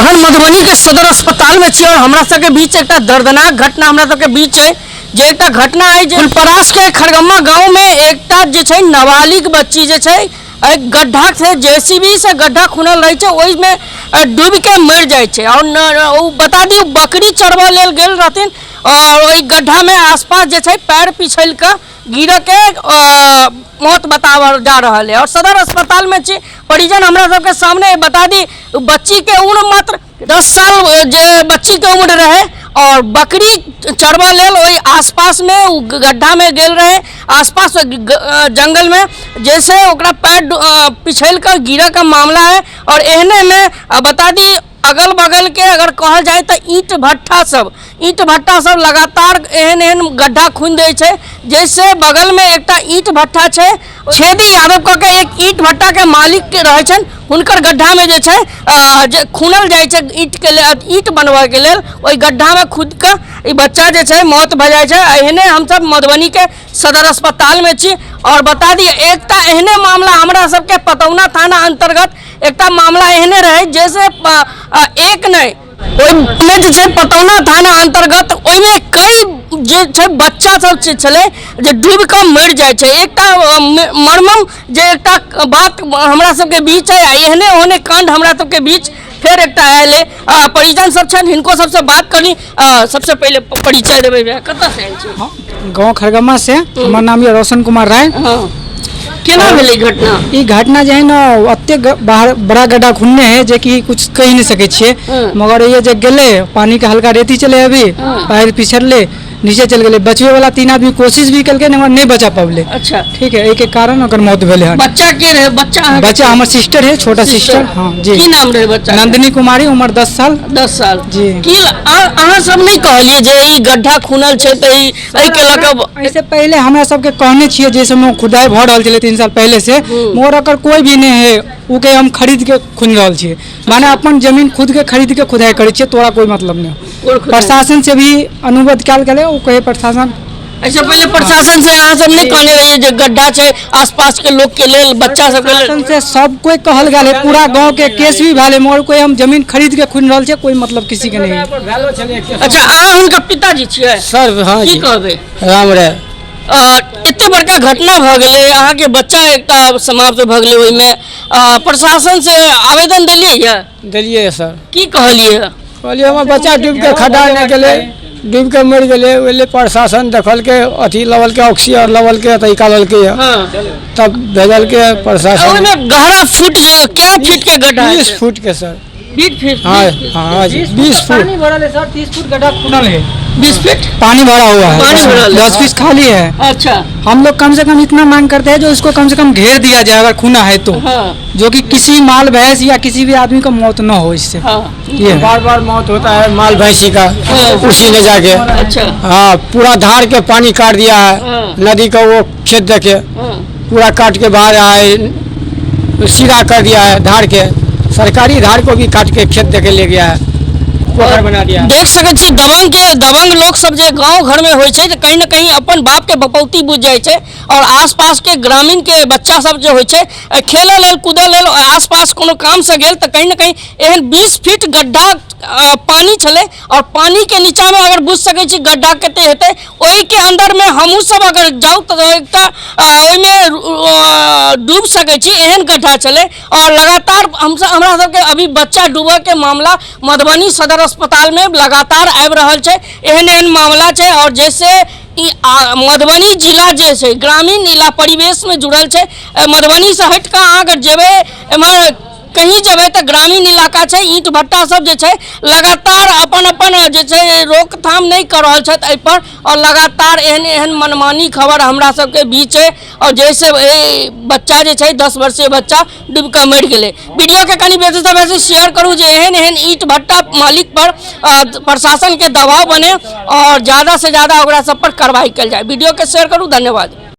अखन मधुबनी के सदर अस्पताल में छी और हमरा सबके बीच एक दर्दनाक घटना हमरा सबके बीच है जे एक घटना है जे फुलपरास के खड़गम्मा गांव में एक नाबालिग बच्ची जे एक गड्ढा से जेसीबी से गड्ढा खुनल रही है ओहि में डूब के मर जाए और बता दी बकरी चरवा लेल गेल रहथिन और वही गड्ढा में आसपास जे पैर पिछल के गिर के मौत बतावल जा रहा है और सदर अस्पताल में परिजन हमरा सबके सामने बता दी बच्ची के उम्र मात्र 10 साल जे बच्ची के उम्र रहे और बकरी चरवा लेल वही आसपास में गड्ढा में गेल रहे आसपास जंगल में जैसे ओकरा पैर पिछल कर गिरा का मामला है और एहने में बता दी अगल बगल के अगर कहल जाए तो ईंट भट्ठा सब लगातार एहन एहन गड्ढा खुन दे छे जैसे बगल में एक ईंट भट्ठा छे छेदी यादव कह के एक ईंट भट्ठा के मालिक के रहे छन हुनकर गड्ढा में जे खुनल जाए छे ईंट बनवा के लेल ओई गड्ढा में खुद का ई बच्चा जे मौत भ जाए छे। एहने हम सब मधुबनी के सदर अस्पताल में छी और बता दी एक एहने मामला हमरा सबके पतौना थाना अंतर्गत एक मामला एहने रहे जैसे एक नहीं में पतौना थाना अंतर्गत ओइमे कई जे बच्चा सब छले जे डूब के मर जाए छे एक मर्मम जे एक बात हमरा सबके बीच है एहने ओहने कांड हमरा सबके बीच फिर एक आयल है परिजन सब छन हिनको सबसे बात करनी सबसे पहले परिचय देबे कत से आयल छी गांव खड़गम्मा से हमर नाम है रोशन कुमार राय। केना भेलै घटना ई घटना जे है ना अत्ते बड़ा गड्ढा खुनने है जे कि कुछ कह नहीं सके छिए मगर ये जे गेले पानी के हल्का रेती चले अभी पैर पिछड़ले नीचे चल गए बचवे वाला 3 आदमी कोशिश भी कल के नहीं बचा पावले। अच्छा ठीक है एक कारण ओकर मौत भेले है। बच्चा के रहे बच्चा हमर सिस्टर है छोटा सिस्टर। हां जी की नाम रहे बच्चा नंदिनी कुमारी उम्र 10 साल जी की अहाँ सब नहीं कहलिए जे ई गड्ढा खुनल छै त ई के लक ऐसे पहले हमरा सब के कहने छिए जे समय खुदाई भ रहल छले 3 साल पहले से मोर अकर कोई भी नहीं है उ के हम खरीद के खुन रहल छिए माने अपन जमीन खुद के खरीद के खुदाई करे छिए तोरा कोई मतलब नहीं। प्रशासन से भी अनुरोध कल गए वो कहे प्रशासन ऐसे पहले प्रशासन से अहाँ सब नहीं कहने रहिए जे गड्ढा छै आसपास के लोग के लेल बच्चा सब के लेल से सब कोई कहल गए पूरा गांव के केस भी भाले मोर कोई हम जमीन खरीद के खुन रहल छै कोई मतलब किसी के नहीं। अच्छा अहाँ उनका पिताजी छिए सर? हां की कहबे राम रे इतने बड़का घटना भ गेले अहाँ के बच्चा एक समाप्त भ गेले ओइ में प्रशासन से आवेदन दिलिए सर की कहलिए हमर बच्चा डूब के खड्डा में गेले डूब के मर गए ओले प्रशासन देखल के अथी लेवल के ऑक्सीजन लेवल के तरीका लेवल के तब भेजल के प्रशासन ओइमे गहरा फुट क्या फीट के गड्ढा 20 फुट के सर 20 फीट हां जी 20 फुट पानी भरल है सर 30 फुट गड्ढा खुनल है 20 फीट पानी भरा हुआ है 10 फीट खाली है। अच्छा हम लोग कम से कम इतना मांग करते हैं जो इसको कम से कम घेर दिया जाए अगर खुना है तो जो कि किसी माल भैंस या किसी भी आदमी का मौत न हो इससे। ये बार मौत होता है माल भैंसी का उसी में जाके। अच्छा हाँ पूरा धार के पानी काट दिया है नदी का वो खेत देखे पूरा काट के बाहर आए सीधा कर दिया है धार के सरकारी धार को भी काट के खेत देके ले गया है बना दिया। देख सके छी दबंग लोग सब जे गांव घर में होय छै त कहीं न कहीं अपन बाप के बपौती बुझ जाय छै और आसपास के ग्रामीण के बच्चा सब जे होय छै खेले लेल कूदे लेल आसपास कोनो काम से गेल त कहीं न कहीं एहन 20 फीट गड्ढा पानी छले और पानी के नीचा में अगर बुझ सके छी गड्ढा कते हेते ओही के अंदर में हमहू सब अगर जाऊ त एकटा ओइ में डूब सके छी एहन गड्ढा चले और लगातार हमरा सब के अभी बच्चा डूबे के मामला मधुबनी सदर अस्पताल में लगातार आबि रहल छै एहन मामला छै और जैसे मधुबनी जिला जे छै ग्रामीण इला परिवेश में जुड़ल छै मधुबनी से हट के अगर जेबे एमहर कहीं जबे तो ग्रामीण इलाका छै ईंट भट्टा सब जे छै लगातार अपन जे छै रोकथाम नहीं कर रहल छै एहि पर और लगातार एहन मनमानी खबर हमरा सब के बीच है और जैसे बच्चा जे छै 10 वर्षीय बच्चा डूब के मर गेले वीडियो के कनी बेसी से बेसी शेयर करू जे एहन ईंट भट्टा मालिक पर प्रशासन के दबाव बने और ज्यादा से ज्यादा ओकरा सब पर कार्रवाई कल जाए। वीडियो के शेयर करू धन्यवाद।